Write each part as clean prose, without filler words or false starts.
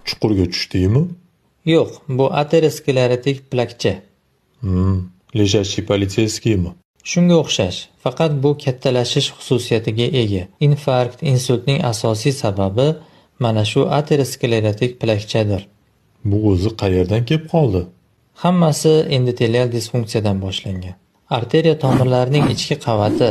Chuqurga tushdingmi? Yo'q, bu aterosklerotik plakcha. Lejashi politseyskiymi? Shunga o'xshash, faqat bu kattalashish xususiyatiga ega. Infarkt, insultning asosiy sababi mana shu aterosklerotik plakchadir. Bu o'zi qayerdan kelib qoldi? Hammasi endotelial disfunksiyadan boshlangan. Arteriya tomirlarining ichki qavati,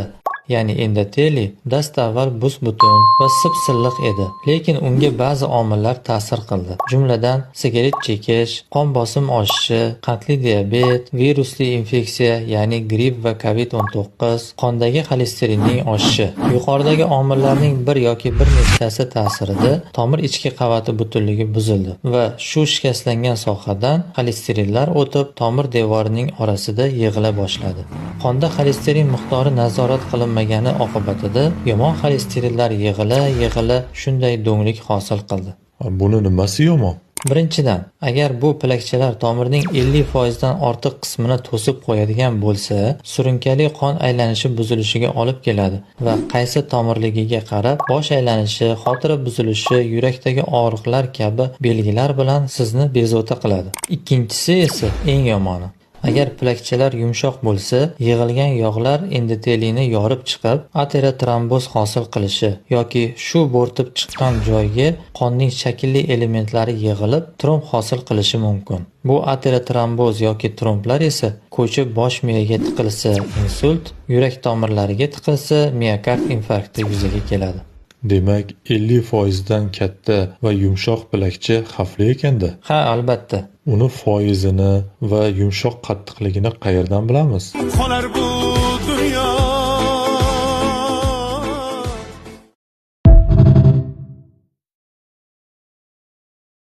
ya'ni endoteli, dastavval bus-butun va sip-silliq edi. Lekin unga ba'zi omillar ta'sir qildi. Jumladan, sigaret chekish, qon bosim oshishi, qandli diabet, virusli infeksiya, ya'ni gripp va COVID-19, qondagi xolesterinning oshishi. Yuqoridagi omillarning bir yoki bir nechtasi ta'sirida tomir ichki qavati butunligi buzildi va shu shikastlangan sohadan xolesterinlar o'tib, tomir devorining orasida yig'ila boshladi. Qonda xolesterin miqdori nazorat qilinmagani oqibatida yomon xolesterinlar yig'ila shunday do'nglik hosil qildi. Buni nimasi yomon? Birinchidan, agar bu plakchalar tomirning 50% dan ortiq qismini to'sib qo'yadigan bo'lsa, surunkali qon aylanishi buzilishiga olib keladi va qaysi tomirligiga qarab bosh aylanishi, xotira buzilishi, yurakdagi og'riqlar kabi belgilar bilan sizni bezovta qiladi. Ikkinchisi esa eng yomoni. Agar plakchalar yumshoq bo'lsa, yig'ilgan yog'lar endoteliyni yorib chiqib, aterotromboz hosil qilishi yoki shu bo'rtib chiqqan joyga qonning shakilli elementlari yig'ilib, tromb hosil qilishi mumkin. Bu aterotromboz yoki tromblar esa ko'chib bosh miyaga tiqilsa, insult, yurak tomirlariga tiqilsa, miokard infarkti yuzaga keladi. Demak, 50% dan katta va yumshoq plakcha xavfli ekanda. Ha, albatta. Uni foizini va yumshoq qattiqligini qayerdan bilamiz? Qolar bu dunyo